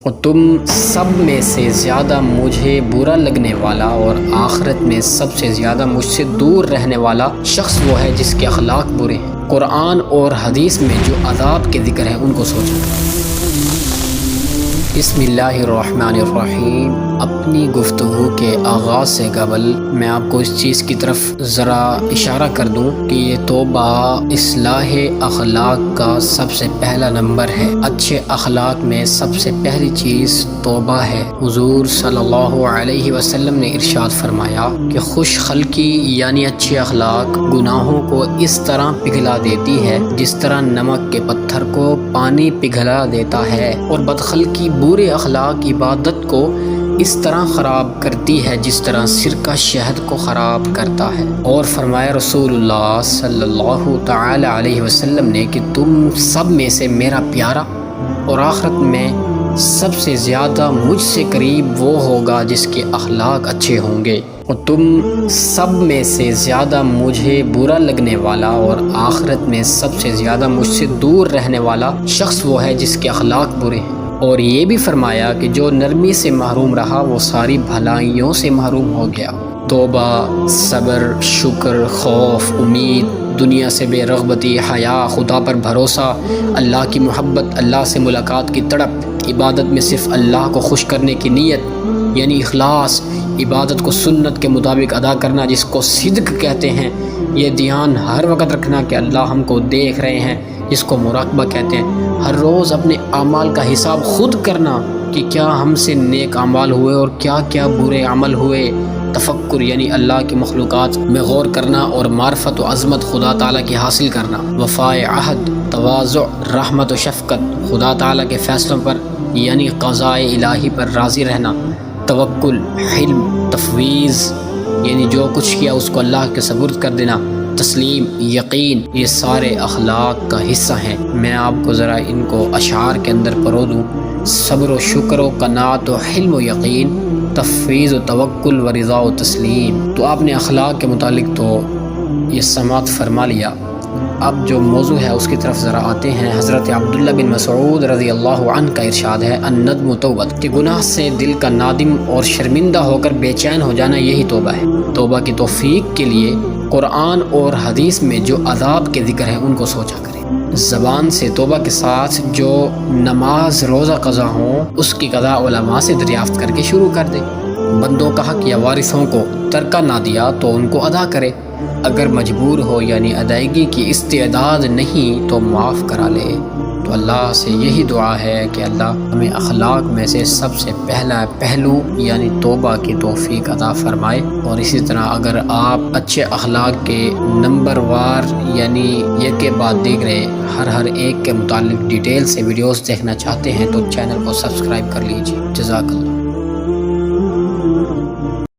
اور تم سب میں سے زیادہ مجھے برا لگنے والا اور آخرت میں سب سے زیادہ مجھ سے دور رہنے والا شخص وہ ہے جس کے اخلاق برے ہیں۔ قرآن اور حدیث میں جو عذاب کے ذکر ہیں ان کو سوچیں۔ بسم اللہ الرحمن الرحیم۔ اپنی گفتگو کے آغاز سے قبل میں آپ کو اس چیز کی طرف ذرا اشارہ کر دوں کہ یہ توبہ اصلاح اخلاق کا سب سے پہلا نمبر ہے۔ اچھے اخلاق میں سب سے پہلی چیز توبہ ہے۔ حضور صلی اللہ علیہ وسلم نے ارشاد فرمایا کہ خوش خلقی یعنی اچھے اخلاق گناہوں کو اس طرح پگھلا دیتی ہے جس طرح نمک کے پتھر کو پانی پگھلا دیتا ہے، اور بدخلقی برے اخلاق عبادت کو اس طرح خراب کرتی ہے جس طرح سرکہ شہد کو خراب کرتا ہے۔ اور فرمایا رسول اللہ صلی اللہ تعالی علیہ وسلم نے کہ تم سب میں سے میرا پیارا اور آخرت میں سب سے زیادہ مجھ سے قریب وہ ہوگا جس کے اخلاق اچھے ہوں گے، اور تم سب میں سے زیادہ مجھے برا لگنے والا اور آخرت میں سب سے زیادہ مجھ سے دور رہنے والا شخص وہ ہے جس کے اخلاق برے ہیں۔ اور یہ بھی فرمایا کہ جو نرمی سے محروم رہا وہ ساری بھلائیوں سے محروم ہو گیا۔ توبہ، صبر، شکر، خوف، امید، دنیا سے بے رغبتی، حیا، خدا پر بھروسہ، اللہ کی محبت، اللہ سے ملاقات کی تڑپ، عبادت میں صرف اللہ کو خوش کرنے کی نیت یعنی اخلاص، عبادت کو سنت کے مطابق ادا کرنا جس کو صدق کہتے ہیں، یہ دھیان ہر وقت رکھنا کہ اللہ ہم کو دیکھ رہے ہیں جس کو مراقبہ کہتے ہیں، ہر روز اپنے اعمال کا حساب خود کرنا کہ کیا ہم سے نیک اعمال ہوئے اور کیا کیا برے عمل ہوئے، تفکر یعنی اللہ کی مخلوقات میں غور کرنا اور معرفت و عظمت خدا تعالیٰ کی حاصل کرنا، وفاء عہد، تواضع، رحمت و شفقت، خدا تعالیٰ کے فیصلوں پر یعنی قضاء الہی پر راضی رہنا، توکل، حلم، تفویض یعنی جو کچھ کیا اس کو اللہ کے سپرد کر دینا، تسلیم، یقین، یہ سارے اخلاق کا حصہ ہیں۔ میں آپ کو ذرا ان کو اشعار کے اندر پرو دوں: صبر و شکر و قناعت و حلم و یقین، تفویض و توکل و رضا و تسلیم۔ تو آپ نے اخلاق کے متعلق تو یہ سماعت فرما لیا، اب جو موضوع ہے اس کی طرف ذرا آتے ہیں۔ حضرت عبداللہ بن مسعود رضی اللہ عنہ کا ارشاد ہے: الندم توبۃ، کہ گناہ سے دل کا نادم اور شرمندہ ہو کر بے چین ہو جانا یہی توبہ ہے۔ توبہ کی توفیق کے لیے قرآن اور حدیث میں جو عذاب کے ذکر ہیں ان کو سوچا کریں۔ زبان سے توبہ کے ساتھ جو نماز روزہ قضا ہوں اس کی قضا علماء سے دریافت کر کے شروع کر دے۔ بندوں کا حق یا وارثوں کو ترکہ نہ دیا تو ان کو ادا کرے، اگر مجبور ہو یعنی ادائیگی کی استعداد نہیں تو معاف کرا لے۔ تو اللہ سے یہی دعا ہے کہ اللہ ہمیں اخلاق میں سے سب سے پہلا پہلو یعنی توبہ کی توفیق عطا فرمائے، اور اسی طرح اگر آپ اچھے اخلاق کے نمبر وار یعنی ایک کے بعد دیکھ ہر ایک کے متعلق ڈیٹیل سے ویڈیوز دیکھنا چاہتے ہیں تو چینل کو سبسکرائب کر لیجیے۔ جزاک اللہ۔